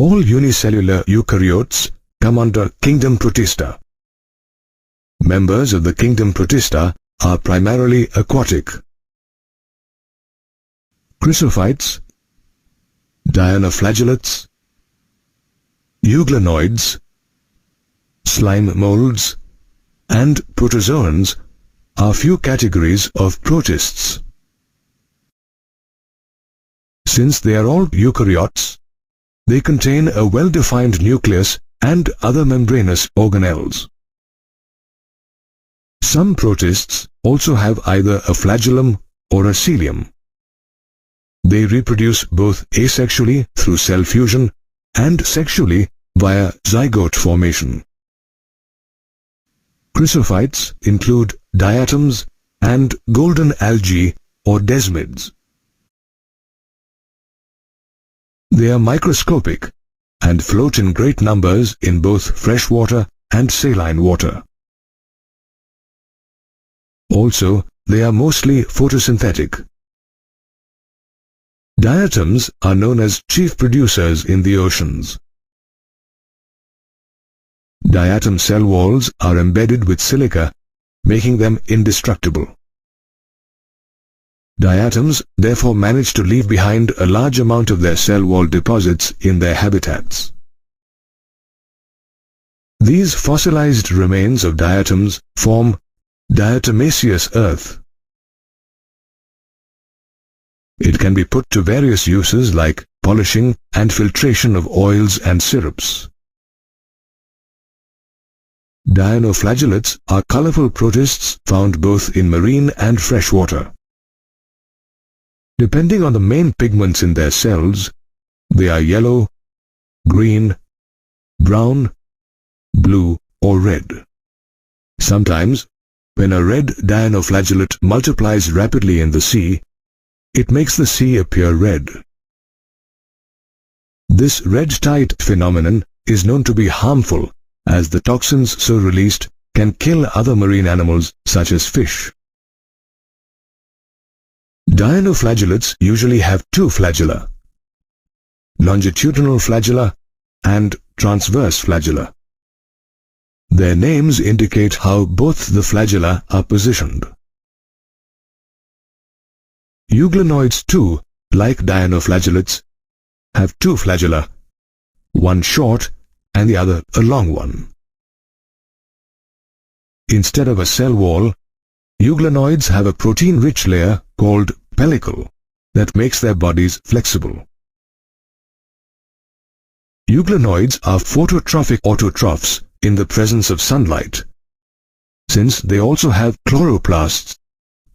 All unicellular eukaryotes come under kingdom protista. Members of the kingdom protista are primarily aquatic. Chrysophytes, dinoflagellates, euglenoids, slime molds, and protozoans are few categories of protists. Since they are all eukaryotes, they contain a well-defined nucleus and other membranous organelles. Some protists also have either a flagellum or a cilium. They reproduce both asexually through cell fusion and sexually via zygote formation. Chrysophytes include diatoms and golden algae or desmids. They are microscopic and float in great numbers in both freshwater and saline water. Also, they are mostly photosynthetic. Diatoms are known as chief producers in the oceans. Diatom cell walls are embedded with silica, making them indestructible. Diatoms therefore manage to leave behind a large amount of their cell wall deposits in their habitats. These fossilized remains of diatoms form diatomaceous earth. It can be put to various uses like polishing and filtration of oils and syrups. Dinoflagellates are colorful protists found both in marine and freshwater. Depending on the main pigments in their cells, they are yellow, green, brown, blue, or red. Sometimes, when a red dinoflagellate multiplies rapidly in the sea, it makes the sea appear red. This red tide phenomenon is known to be harmful, as the toxins so released can kill other marine animals such as fish. Dinoflagellates usually have two flagella, longitudinal flagella and transverse flagella. Their names indicate how both the flagella are positioned. Euglenoids too, like dinoflagellates, have two flagella, one short and the other a long one. Instead of a cell wall, euglenoids have a protein-rich layer called pellicle that makes their bodies flexible. Euglenoids are phototrophic autotrophs in the presence of sunlight, since they also have chloroplasts,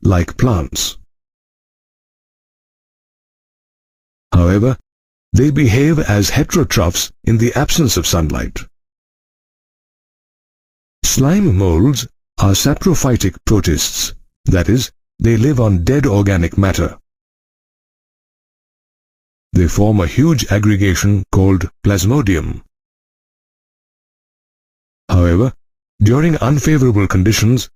like plants. However, they behave as heterotrophs in the absence of sunlight. Slime molds are saprophytic protists, that is, they live on dead organic matter. They form a huge aggregation called plasmodium. However, during unfavorable conditions,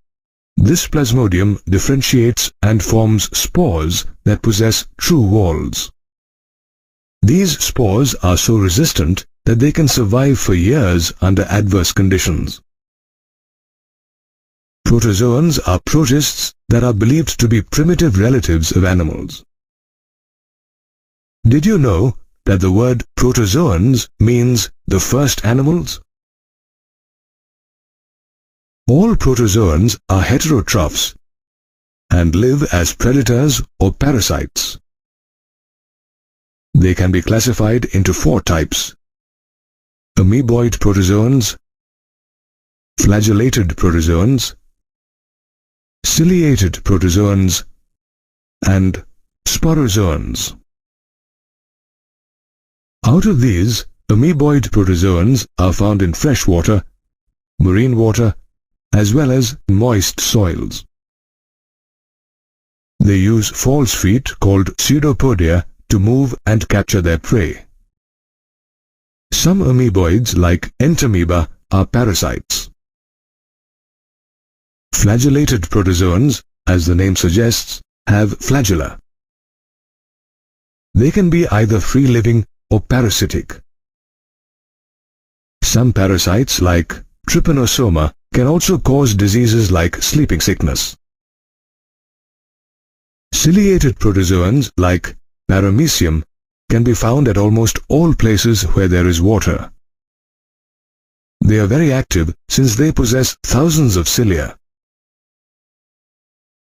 this plasmodium differentiates and forms spores that possess true walls. These spores are so resistant that they can survive for years under adverse conditions. Protozoans are protists that are believed to be primitive relatives of animals. Did you know that the word protozoans means the first animals? All protozoans are heterotrophs and live as predators or parasites. They can be classified into four types: amoeboid protozoans, flagellated protozoans, ciliated protozoans, and sporozoans. Out of these, amoeboid protozoans are found in freshwater, marine water, as well as moist soils. They use false feet called pseudopodia to move and capture their prey. Some amoeboids, like entamoeba, are parasites. Flagellated protozoans, as the name suggests, have flagella. They can be either free-living or parasitic. Some parasites like trypanosoma can also cause diseases like sleeping sickness. Ciliated protozoans like paramecium can be found at almost all places where there is water. They are very active since they possess thousands of cilia.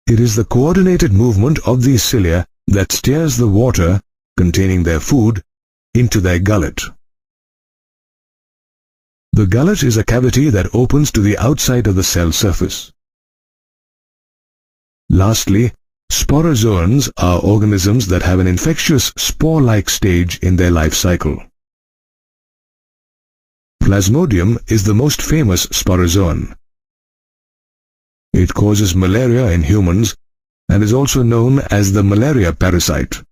It is the coordinated movement of these cilia that steers the water containing their food into their gullet. The gullet is a cavity that opens to the outside of the cell surface. Lastly, sporozoans are organisms that have an infectious spore-like stage in their life cycle. Plasmodium is the most famous sporozoan. It causes malaria in humans and is also known as the malaria parasite.